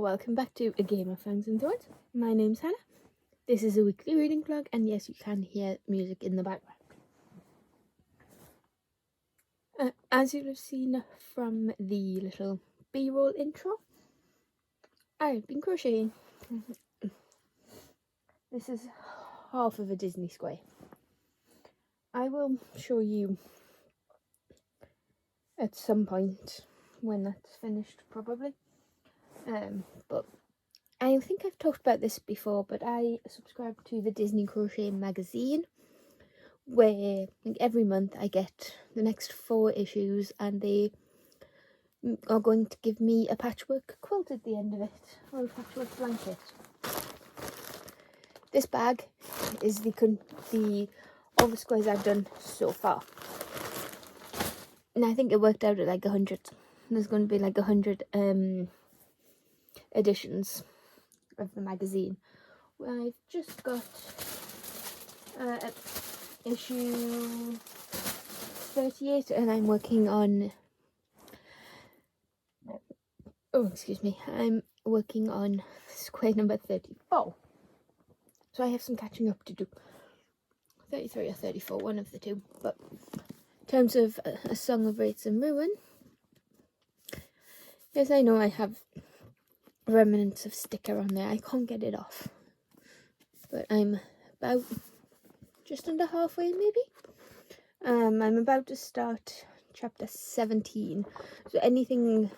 welcome back to A Game of Fangs and Thorns. My name's Hannah. This is a weekly reading vlog, and yes, you can hear music in the background. As you'll have seen from the little B-roll intro, I've been crocheting. This is half of a Disney square. I will show you at some point when that's finished, probably. But I think I've talked about this before, but I subscribe to the Disney Crochet magazine, where every month I get the next 4 issues, and they are going to give me a patchwork quilt at the end of it, or a patchwork blanket. This bag is all the squares I've done so far. And I think it worked out at like 100. There's going to be like 100 editions of the magazine. I've just got issue 38, and I'm working on I'm working on square number 34, so I have some catching up to do. 33 or 34, one of the two. But in terms of a Song of Wraiths and Ruin, yes, I know I have remnants of sticker on there. I can't get it off, but I'm about just under halfway, maybe. I'm about to start chapter 17, so anything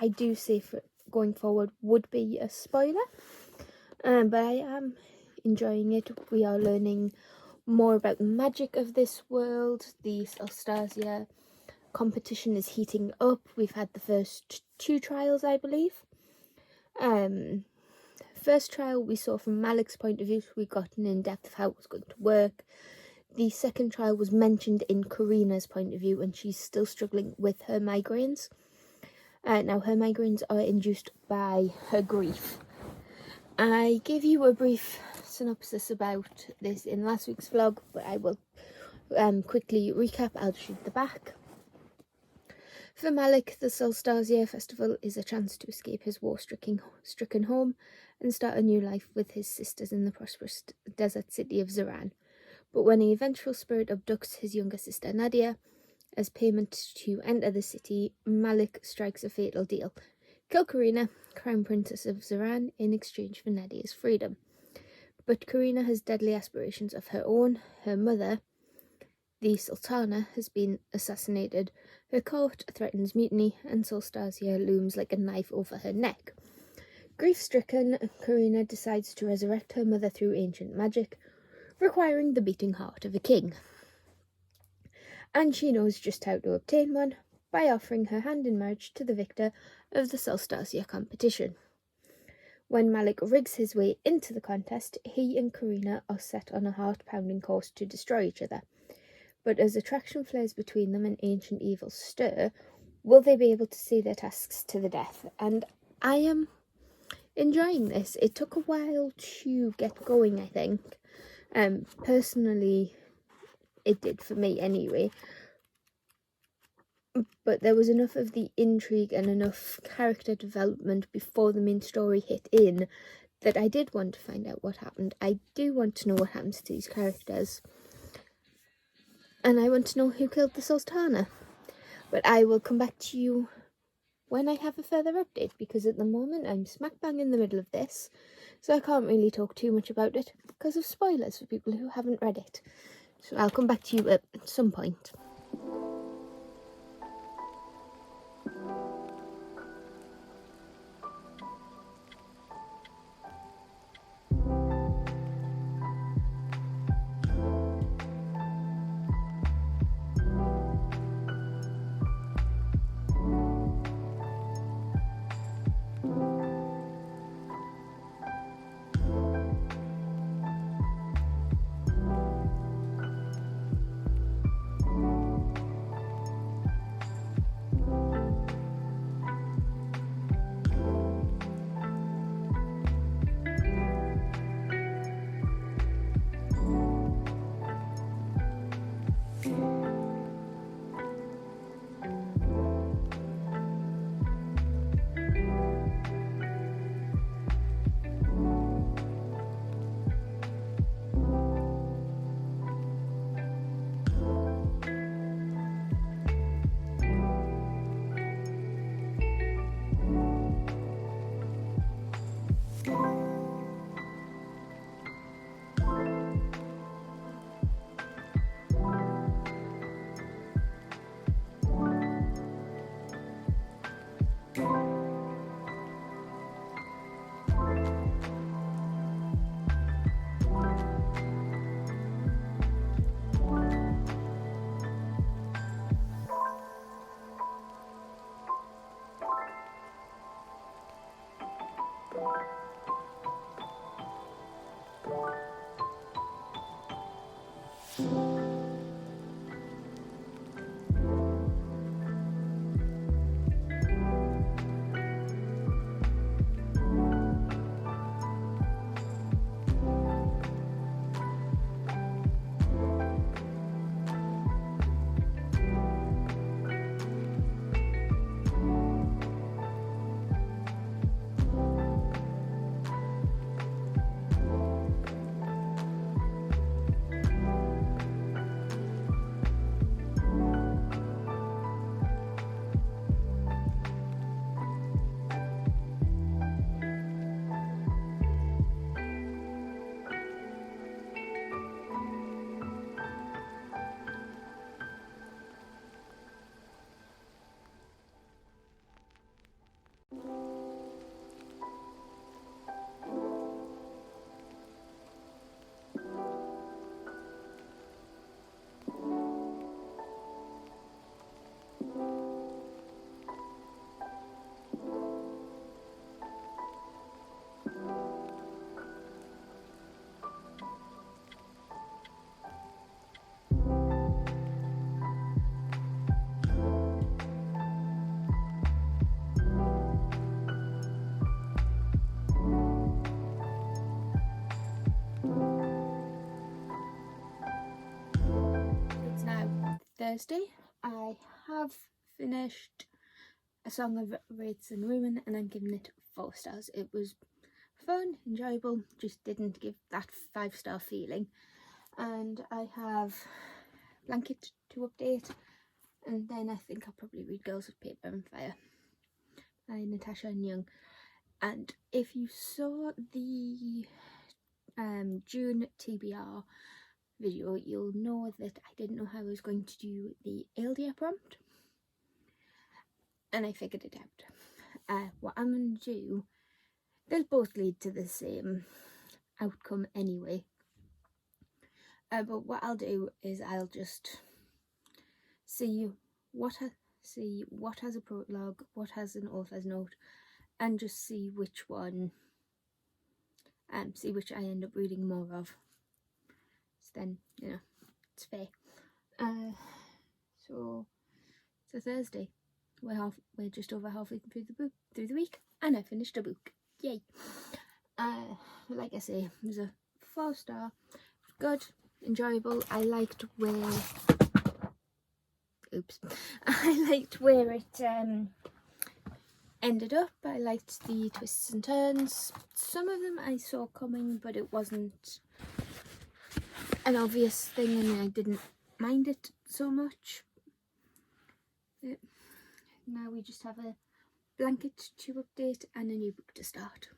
I do say for going forward would be a spoiler, but I am enjoying it. We are learning more about the magic of this world. The Solstasia competition is heating up. We've had the first 2 trials, I believe. First trial we saw from Malik's point of view, so we got an in-depth of how it was going to work. The second trial was mentioned in Karina's point of view, and she's still struggling with her migraines. Now her migraines are induced by her grief. I gave you a brief synopsis about this in last week's vlog, but I will quickly recap. I'll just read the back. For Malik, the Solstasia festival is a chance to escape his war-stricken home and start a new life with his sisters in the prosperous desert city of Zaran. But when a vengeful spirit abducts his younger sister Nadia, as payment to enter the city, Malik strikes a fatal deal. Kill Karina, crown princess of Zaran, in exchange for Nadia's freedom. But Karina has deadly aspirations of her own. Her mother, the Sultana, has been assassinated. Her court threatens mutiny, and Solstasia looms like a knife over her neck. Grief-stricken, Karina decides to resurrect her mother through ancient magic, requiring the beating heart of a king. And she knows just how to obtain one, by offering her hand in marriage to the victor of the Solstasia competition. When Malik rigs his way into the contest, he and Karina are set on a heart-pounding course to destroy each other. But as attraction flares between them and ancient evils stir, will they be able to see their tasks to the death? And I am enjoying this. It took a while to get going, I think. Personally, it did for me anyway. But there was enough of the intrigue and enough character development before the main story hit in that I did want to find out what happened. I do want to know what happens to these characters. And I want to know who killed the Sultana. But I will come back to you when I have a further update, because at the moment I'm smack bang in the middle of this, so I can't really talk too much about it because of spoilers for people who haven't read it. So I'll come back to you at some point. It's now Thursday. I have finished A Song of Wraiths and Ruin and I'm giving it 4 stars. It was fun, enjoyable, just didn't give that 5-star feeling. And I have Blanket to update, and then I think I'll probably read Girls of Paper and Fire by Natasha Ngan. And if you saw the June TBR video, you'll know that I didn't know how I was going to do the ALDA prompt, and I figured it out. What I'm going to do, they'll both lead to the same outcome anyway, but what I'll do is I'll just see what has a prologue, what has an author's note, and just see which one, see which I end up reading more of. So then, you know, it's fair. So it's a Thursday. We're just over halfway through the week, and I finished a book. Yay! Like I say, it was a 4-star. Good, enjoyable. I liked where it ended up. I liked the twists and turns. Some of them I saw coming, but it wasn't an obvious thing and I didn't mind it so much. Now we just have a blanket to update and a new book to start.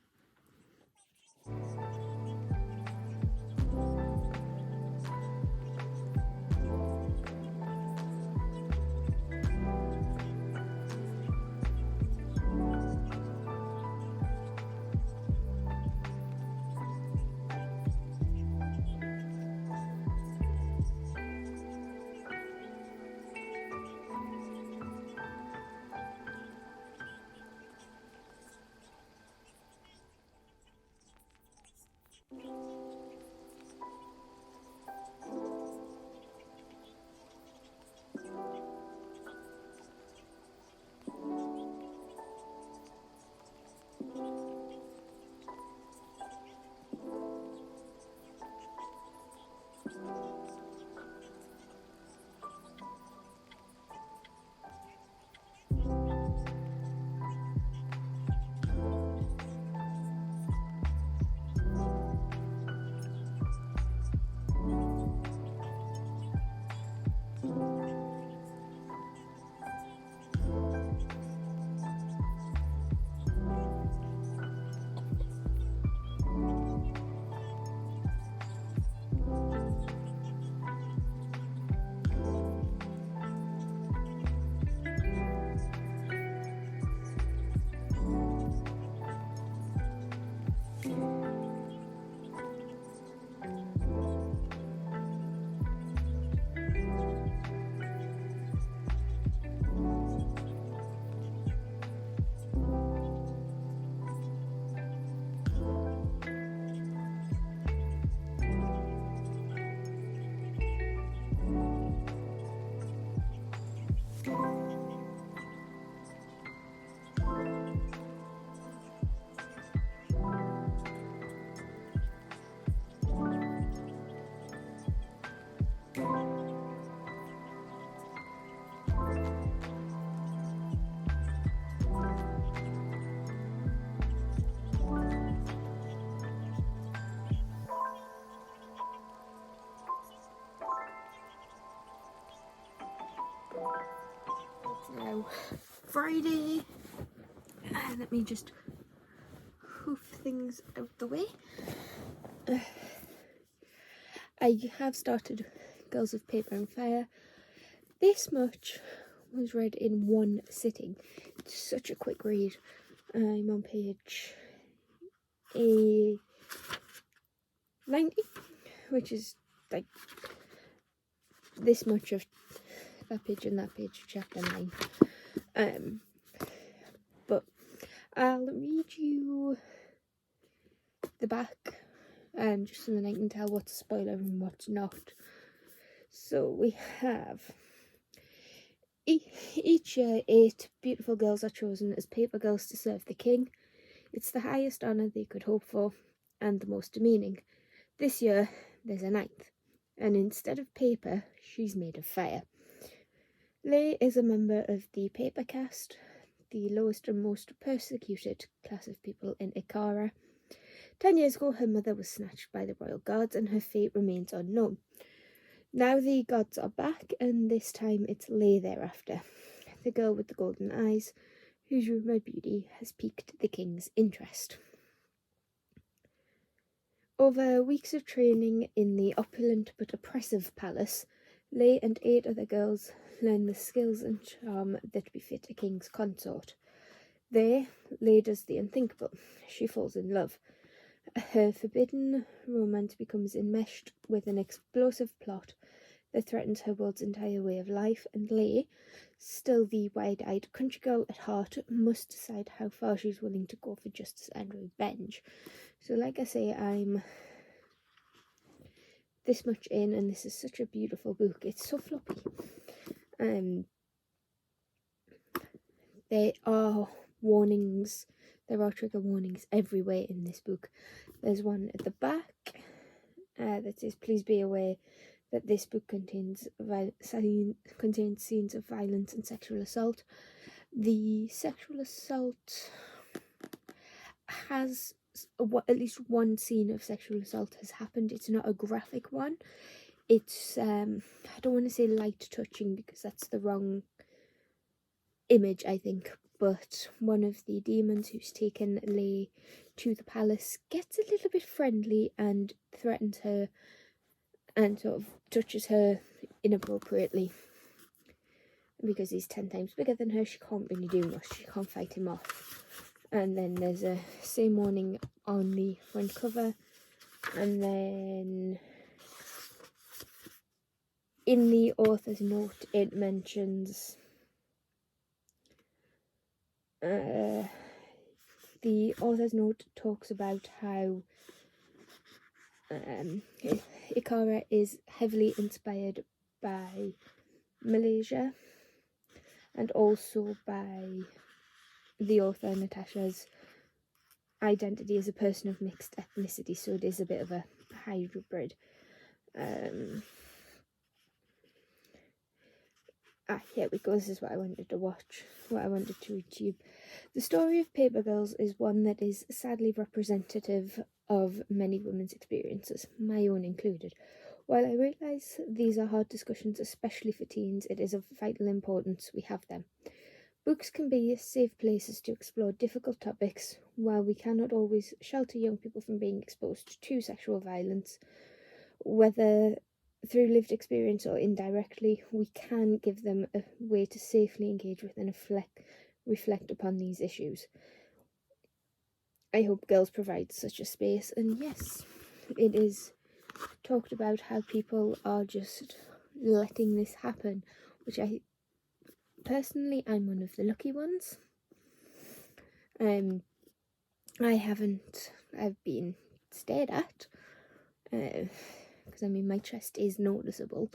Friday. Let me just hoof things out the way. I have started Girls of Paper and Fire. This much was read in one sitting. It's such a quick read. I'm on page 90, which is like this much of that page and that page of chapter 9. But I'll read you the back, just so that I can tell what's a spoiler and what's not. So we have each year 8 beautiful girls are chosen as paper girls to serve the king. It's the highest honour they could hope for, and the most demeaning. This year there's a 9th, and instead of paper, she's made of fire. Lay is a member of the paper caste, the lowest and most persecuted class of people in Ikara. 10 years ago, her mother was snatched by the royal guards, and her fate remains unknown. Now the gods are back, and this time it's Lay they're after. The girl with the golden eyes, whose rumoured beauty has piqued the king's interest. Over weeks of training in the opulent but oppressive palace, Lay and 8 other girls learn the skills and charm that befit a king's consort. There, Lay does the unthinkable. She falls in love. Her forbidden romance becomes enmeshed with an explosive plot that threatens her world's entire way of life, and Lay, still the wide-eyed country girl at heart, must decide how far she's willing to go for justice and revenge. So like I say, I'm this much in, and this is such a beautiful book. It's so floppy. There are warnings. There are trigger warnings everywhere in this book. There's one at the back that says, "Please be aware that this book contains scenes of violence and sexual assault." The sexual assault has at least one scene of sexual assault has happened. It's not a graphic one. It's I don't want to say light touching because that's the wrong image, I think, but one of the demons who's taken Lay to the palace gets a little bit friendly and threatens her and sort of touches her inappropriately. Because he's 10 times bigger than her, she can't really do much. She can't fight him off. And then there's a same warning on the front cover. And then in the author's note, it mentions the author's note talks about how Ikara is heavily inspired by Malaysia and also by the author Natasha's identity as a person of mixed ethnicity, so it is a bit of a hybrid. Here we go. This is what I wanted to watch, what I wanted to read to you. The story of Paper Girls is one that is sadly representative of many women's experiences, my own included. While I realise these are hard discussions, especially for teens, it is of vital importance we have them. Books can be safe places to explore difficult topics. While we cannot always shelter young people from being exposed to sexual violence, whether through lived experience or indirectly, we can give them a way to safely engage with and reflect upon these issues. I hope Girls provide such a space, and yes, it is talked about how people are just letting this happen, which I'm one of the lucky ones. I've been stared at, because I mean my chest is noticeable,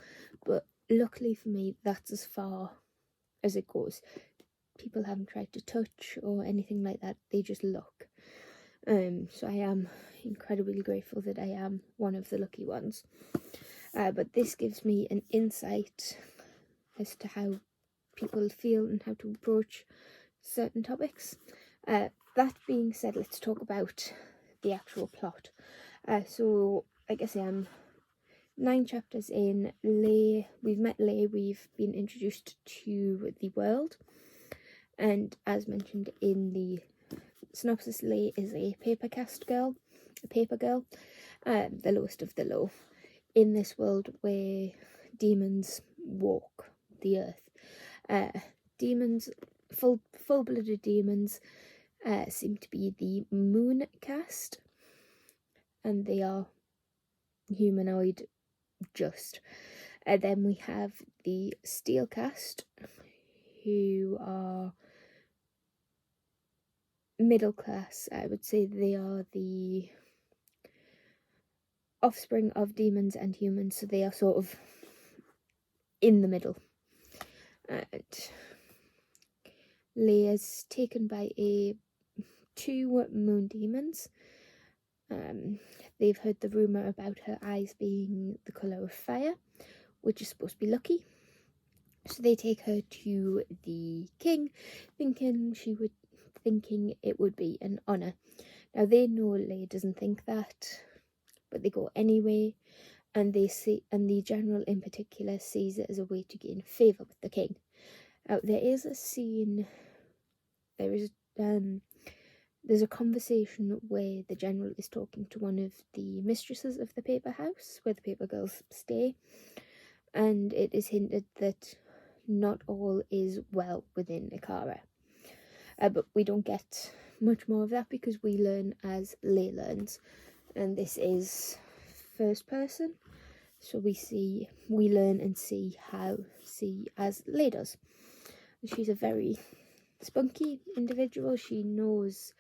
but luckily for me that's as far as it goes. People haven't tried to touch or anything like that, they just look. So I am incredibly grateful that I am one of the lucky ones. But this gives me an insight as to how people feel and how to approach certain topics. That being said, let's talk about the actual plot. So like I say, I'm 9 chapters in. We've met Lay, we've been introduced to the world. And as mentioned in the synopsis, Lay is a paper girl, the lowest of the low, in this world where demons walk the earth. Demons, full-blooded demons, seem to be the moon caste, and they are humanoid just. Then we have the steel caste, who are middle class. I would say they are the offspring of demons and humans, so they are sort of in the middle. And Leia's taken by two moon demons. They've heard the rumour about her eyes being the colour of fire, which is supposed to be lucky. So they take her to the king, thinking it would be an honour. Now they know Leia doesn't think that, but they go anyway, and the general in particular sees it as a way to gain favour with the king. Now there is a scene. There's a conversation where the general is talking to one of the mistresses of the paper house, where the paper girls stay, and it is hinted that not all is well within Ikara. But we don't get much more of that because we learn as Lei learns, and this is first person, so we learn and see as Lei does. She's a very spunky individual. She knows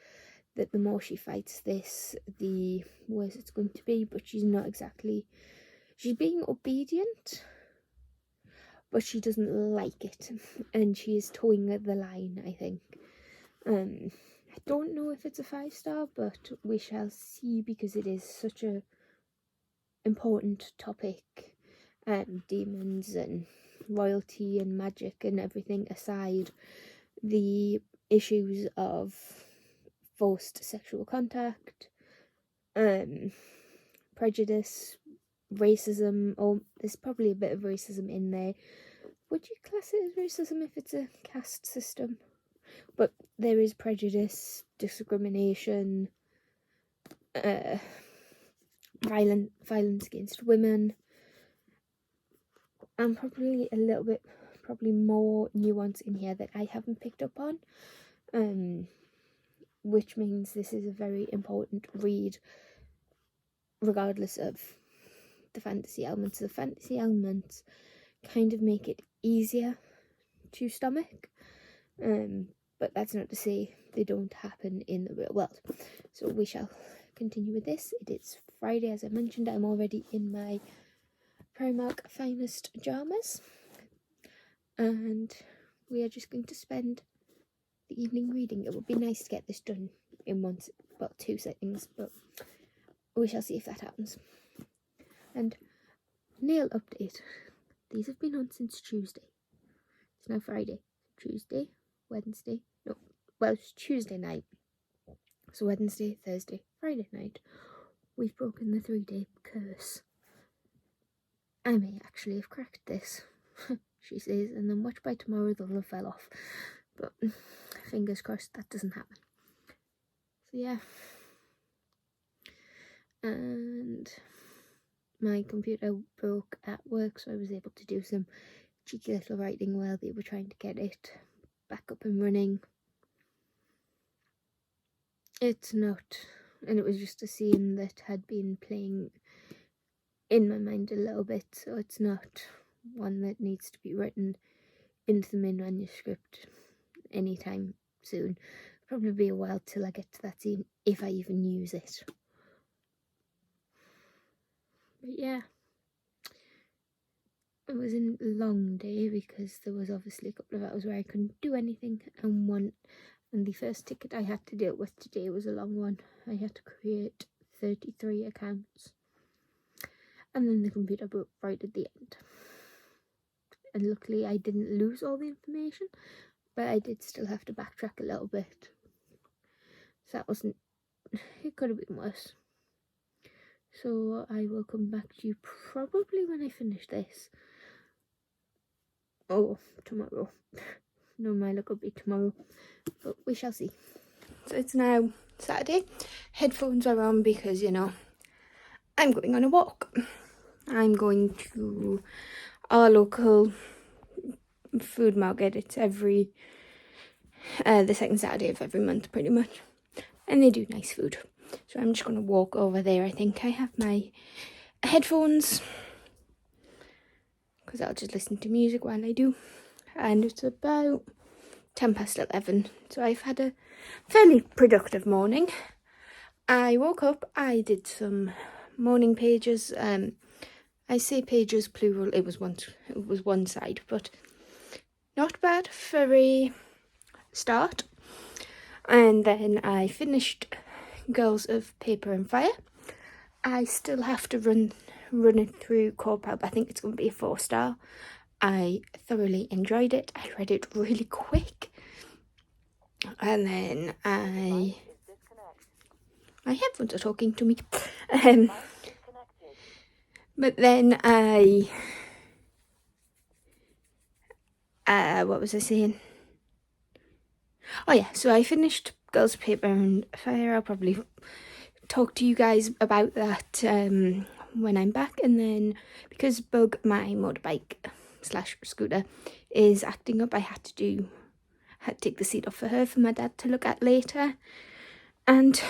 that the more she fights this, the worse it's going to be, but she's being obedient, but she doesn't like it, and she is towing the line, I think. I don't know if it's a 5-star, but we shall see, because it is such a important topic. Demons and royalty and magic and everything aside, the issues of forced sexual contact, prejudice, racism, or there's probably a bit of racism in there. Would you class it as racism if it's a caste system? But there is prejudice, discrimination, violence against women, and probably more nuance in here that I haven't picked up on, which means this is a very important read, regardless of the fantasy elements. The fantasy elements kind of make it easier to stomach, but that's not to say they don't happen in the real world. So we shall continue with this. It is Friday, as I mentioned. I'm already in my Primark finest pyjamas, and we are just going to spend the evening reading. It would be nice to get this done in 2 settings, but we shall see if that happens. And nail update. These have been on since Tuesday. It's now Friday. Tuesday, Wednesday. No, well, it's Tuesday night. So Wednesday, Thursday, Friday night. We've broken the 3-day curse. I may actually have cracked this, she says, and then watch by tomorrow they'll have fell off. But fingers crossed that doesn't happen. So yeah. And my computer broke at work, so I was able to do some cheeky little writing while they were trying to get it back up and running. It's not, and it was just a scene that had been playing in my mind a little bit, so it's not one that needs to be written into the main manuscript anytime soon. Probably be a while till I get to that scene, if I even use it. But yeah, it was a long day because there was obviously a couple of hours where I couldn't do anything, and the first ticket I had to deal with today was a long one. I had to create 33 accounts, and then the computer broke right at the end. And luckily I didn't lose all the information, but I did still have to backtrack a little bit. So it could have been worse. So I will come back to you probably when I finish this. Or tomorrow. No, my luck will be tomorrow, but we shall see. So it's now Saturday. Headphones are on because, you know, I'm going on a walk. I'm going to our local food market. It's every the second Saturday of every month, pretty much, and they do nice food. So I'm just going to walk over there. I think I have my headphones because I'll just listen to music while I do. And it's about 11:10, so I've had a fairly productive morning. I woke up, I did some morning pages. I say pages plural, it was one side, but not bad for a start. And then I finished Girls of Paper and Fire. I still have to run it through Co-Pub. I think it's going to be a 4-star. I thoroughly enjoyed it. I read it really quick. And then my headphones are talking to me. But then what was I saying? Oh yeah, so I finished Girls of Paper and Fire. I'll probably talk to you guys about that when I'm back. And then because Bug, my motorbike / scooter, is acting up, I had to take the seat off for her for my dad to look at later. And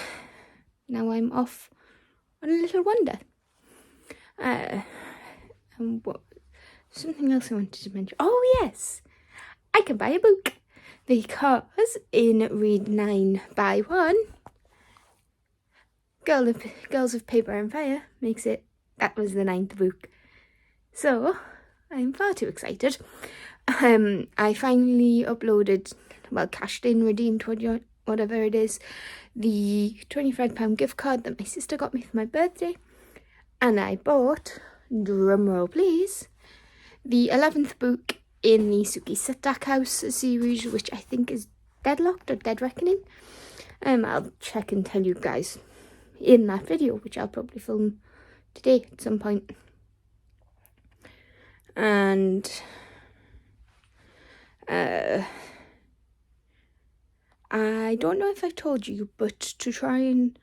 now I'm off on a little wander. And what? Something else I wanted to mention. Oh yes, I can buy a book because in Read 9 Buy 1, Girls of Paper and Fire makes it. That was the 9th book. So I'm far too excited. I finally uploaded, cashed in, redeemed, whatever it is, the £25 gift card that my sister got me for my birthday. And I bought, drumroll please, the 11th book in the Suki Stack House series, which I think is Deadlocked or Dead Reckoning. I'll check and tell you guys in that video, which I'll probably film today at some point. And I don't know if I told you, but to try and...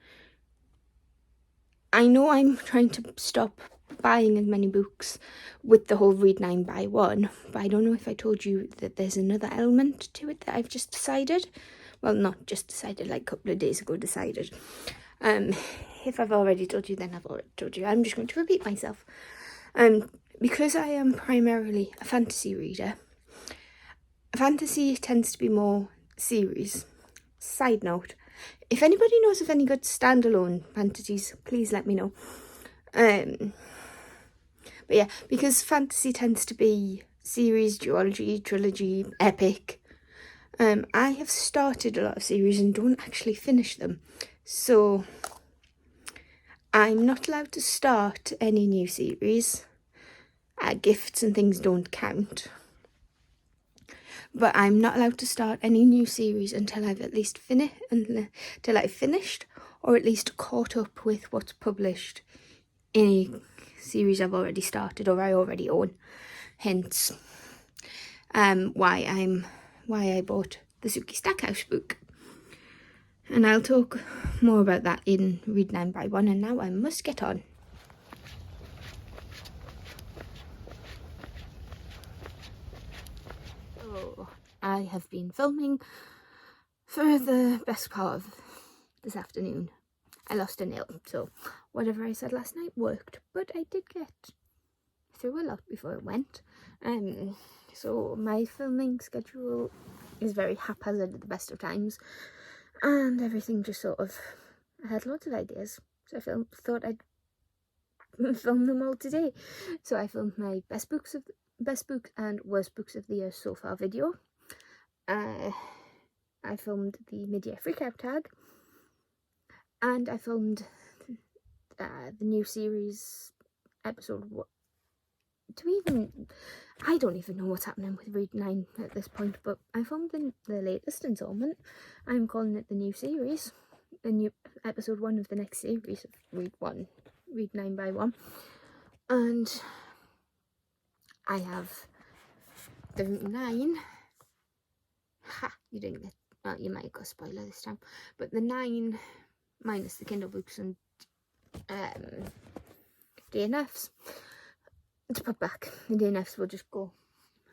I know I'm trying to stop buying as many books with the whole Read 9 Buy 1, but I don't know if I told you that there's another element to it that I've just decided. Well, not just decided, like a couple of days ago decided. If I've already told you, then I've already told you. I'm just going to repeat myself. Because I am primarily a fantasy reader, fantasy tends to be more series. Side note, if anybody knows of any good standalone fantasies, please let me know. But yeah, because fantasy tends to be series, duology, trilogy, epic, I have started a lot of series and don't actually finish them. So I'm not allowed to start any new series. Gifts and things don't count. But I'm not allowed to start any new series until I've at least finished, or at least caught up with what's published in a series I've already started or I already own. Hence, why I bought the Suki Stackhouse book. And I'll talk more about that in Read 9 Buy 1. And now I must get on. I have been filming for the best part of this afternoon. I lost a nail, so whatever I said last night worked, but I did get through a lot before it went. So my filming schedule is very haphazard at the best of times, and everything just sort of, I had lots of ideas, so I thought I'd film them all today. So I filmed my best books and worst books of the year so far video. I filmed the mid-year freakout tag, and I filmed the new series episode. I don't even know what's happening with Read 9 at this point, but I filmed the latest installment. I'm calling it the new series, the new episode 1 of the next series of Read 9 Buy 1, and I have the 9 Ha! You didn't get. Well, you might got a spoiler this time. But the 9 minus the Kindle books and DNFs to put back. The DNFs will just go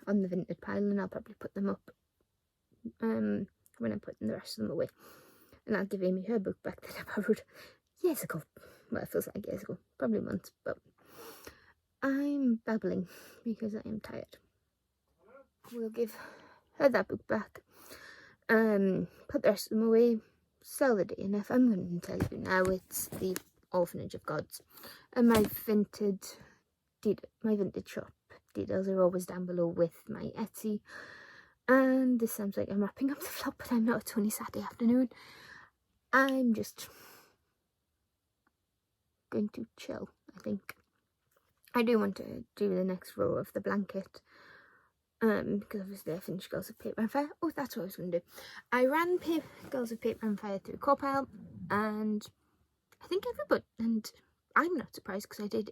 on the Vinted pile, and I'll probably put them up when I'm putting the rest of them away. And I'll give Amy her book back that I borrowed years ago. Well, it feels like years ago, probably months, but I'm babbling because I am tired. We'll give her that book back, put the rest of them away, sell the DNF. I'm going to tell you now, it's the Orphanage of Gods. And my Vinted shop details are always down below with my Etsy. And this sounds like I'm wrapping up the vlog, but I'm not. It's only Saturday afternoon. I'm just going to chill, I think. I do want to do the next row of the blanket, because obviously I finished Girls of Paper and Fire. Oh, that's what I was going to do. I ran Girls of Paper and Fire through Copile, and I think everybody, and I'm not surprised because I did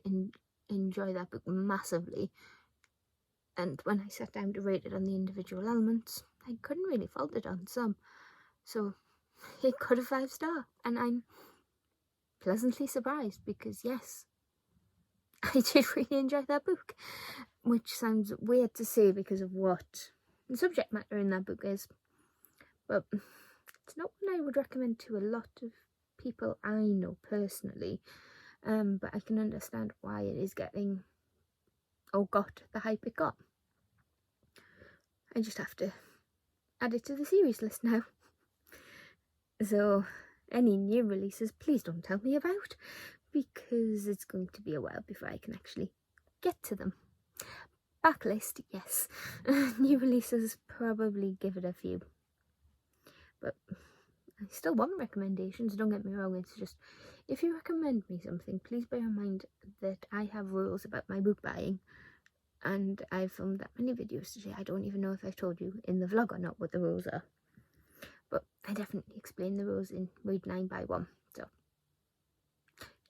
enjoy that book massively. And when I sat down to rate it on the individual elements, I couldn't really fault it on some. So it got a 5-star, and I'm pleasantly surprised because, yes, I did really enjoy that book, which sounds weird to say because of what the subject matter in that book is, but it's not one I would recommend to a lot of people I know personally, but I can understand why it is getting, or got, the hype it got. I just have to add it to the series list now. So any new releases, please don't tell me about, because it's going to be a while before I can actually get to them. Backlist, yes. New releases, probably give it a few. But I still want recommendations, don't get me wrong. It's just, if you recommend me something, please bear in mind that I have rules about my book buying. And I've filmed that many videos today. I don't even know if I've told you in the vlog or not what the rules are. But I definitely explain the rules in Read 9 by 1. So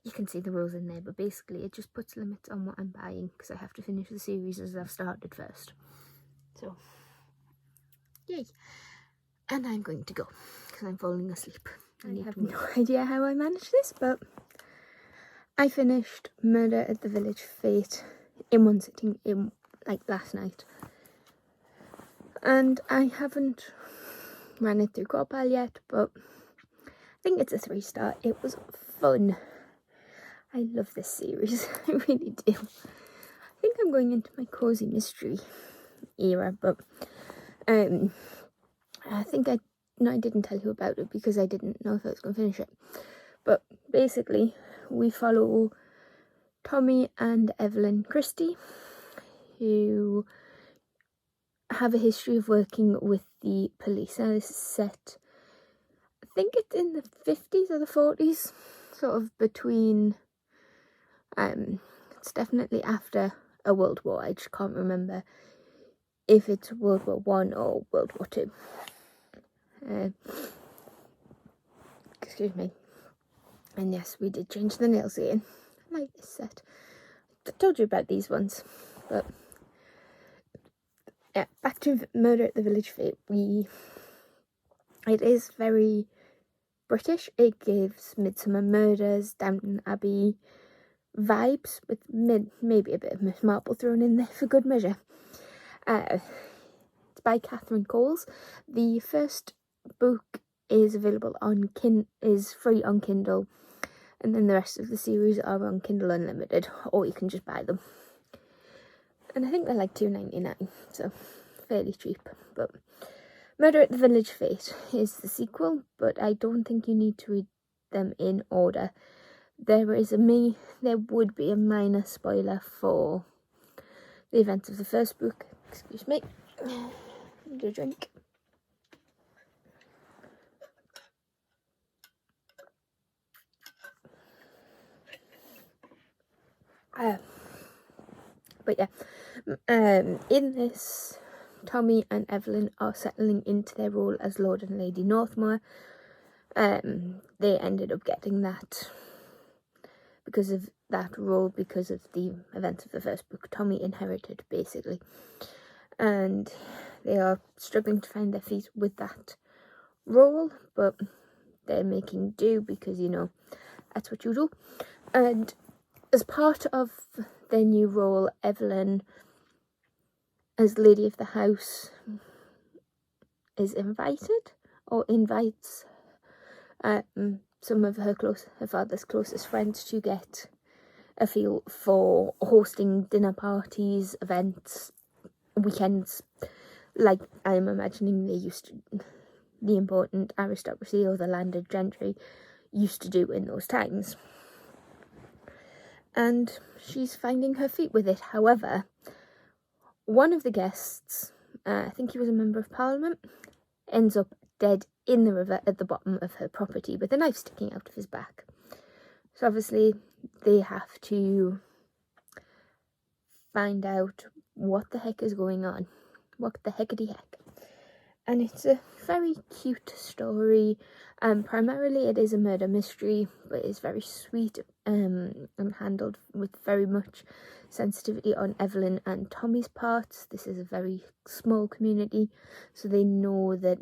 you can see the rules in there. But basically it just puts limits on what I'm buying, because I have to finish the series as I've started first. So yay. And I'm going to go because I'm falling asleep. I have no idea how I managed this, but I finished Murder at the Village Fete in one sitting, in like last night, and I haven't ran it through Copile yet, but I think it's a 3-star. It was fun. I love this series. I really do. I think I'm going into my cozy mystery era, but I think I didn't tell you about it because I didn't know if I was going to finish it. But basically we follow Tommy and Evelyn Christie, who have a history of working with the police. Now this is set, I think it's in the 50s or the 40s, sort of between, it's definitely after a World War. I just can't remember if it's World War I or World War II. Excuse me. And yes, we did change the nails again. I like this set. I told you about these ones, but yeah, back to Murder at the Village Fete. It is very British. It gives Midsummer Murders, Downton Abbey vibes, with maybe a bit of Miss Marple thrown in there for good measure. It's by Catherine Coles. The first book is available on is free on Kindle, and then the rest of the series are on Kindle Unlimited, or you can just buy them. And I think they're like $2.99, so fairly cheap. But Murder at the Village Fete is the sequel, but I don't think you need to read them in order. There would be a minor spoiler for the events of the first book. Excuse me. Need a drink. But yeah, in this, Tommy and Evelyn are settling into their role as Lord and Lady Northmore. They ended up getting that because of that role, because of the events of the first book. Tommy inherited, basically. And they are struggling to find their feet with that role, but they're making do because, you know, that's what you do. And as part of their new role, Evelyn, as lady of the house, is invited or invites some of her father's closest friends to get a feel for hosting dinner parties, events, weekends, like I'm imagining the important aristocracy or the landed gentry used to do in those times. And she's finding her feet with it. However, one of the guests, I think he was a member of parliament, ends up dead in the river at the bottom of her property with a knife sticking out of his back. So obviously they have to find out what the heck is going on. What the heckity heck. And it's a very cute story. Primarily it is a murder mystery, but it's very sweet and handled with very much sensitivity on Evelyn and Tommy's parts. This is a very small community, so they know that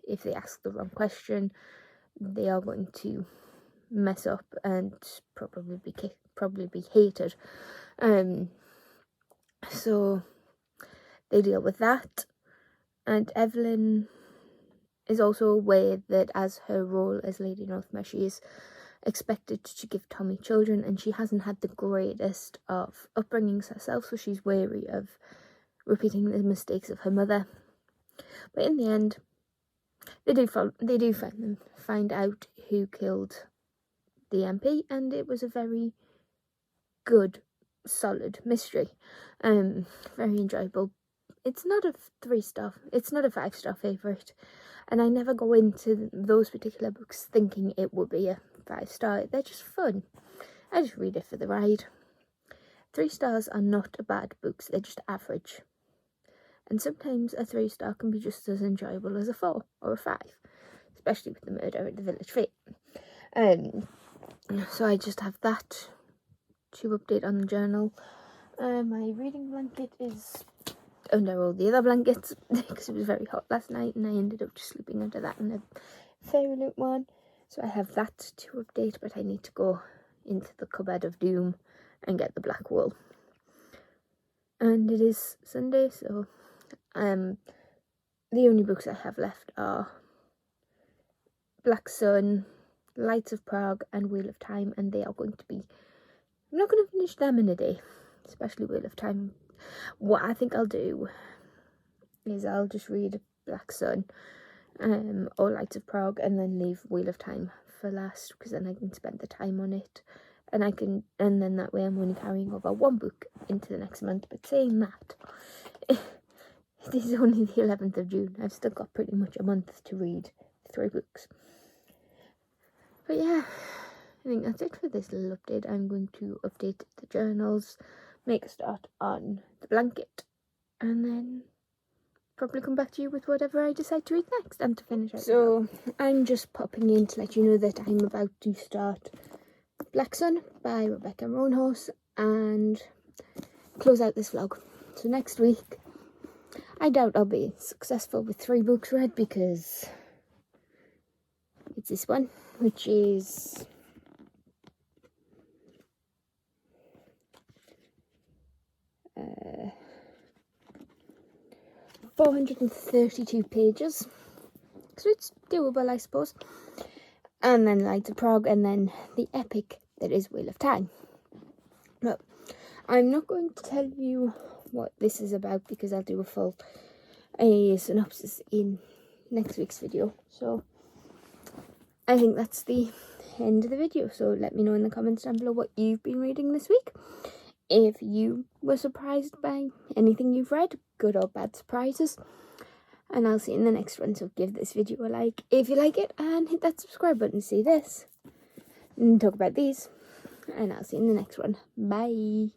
if they ask the wrong question, they are going to mess up and probably be hated. So they deal with that. And Evelyn is also aware that as her role as Lady Northmere, she is expected to give Tommy children, and she hasn't had the greatest of upbringings herself, so she's wary of repeating the mistakes of her mother. But in the end, they do find out who killed the MP, and it was a very good, solid mystery. Very enjoyable. It's not a 3-star, it's not a 5-star favourite, and I never go into those particular books thinking it would be a 5-star. They're just fun. I just read it for the ride. 3 stars are not bad books, they're just average. And sometimes a 3-star can be just as enjoyable as a 4 or a 5, especially with the murder at the village fete. So I just have that to update on the journal. My reading blanket is under all the other blankets because it was very hot last night, and I ended up just sleeping under that and a fairy loot one. So I have that to update, but I need to go into the cupboard of doom and get the black wool. And it is Sunday, so the only books I have left are Black Sun, Lights of Prague and Wheel of Time, and they are going to be, I'm not going to finish them in a day, especially Wheel of Time. What I think I'll do is I'll just read Black Sun or Lights of Prague and then leave Wheel of Time for last, because then I can spend the time on it, and then that way I'm only carrying over one book into the next month. But saying that, it is only the 11th of June. I've still got pretty much a month to read 3 books. But yeah, I think that's it for this little update. I'm going to update the journals, make a start on the blanket, and then probably come back to you with whatever I decide to read next and to finish out. So I'm just popping in to let you know that I'm about to start Black Sun by Rebecca Roanhorse and close out this vlog. So next week, I doubt I'll be successful with 3 books read, because it's this one, which is 432 pages, so it's doable, I suppose. And then Lights of Prague, and then the epic that is Wheel of Time. But I'm not going to tell you what this is about, because I'll do a full synopsis in next week's video. So I think that's the end of the video. So let me know in the comments down below what you've been reading this week. If you were surprised by anything you've read, good or bad surprises. And I'll see you in the next one. So give this video a like if you like it, and hit that subscribe button to see this and talk about these. And I'll see you in the next one. Bye.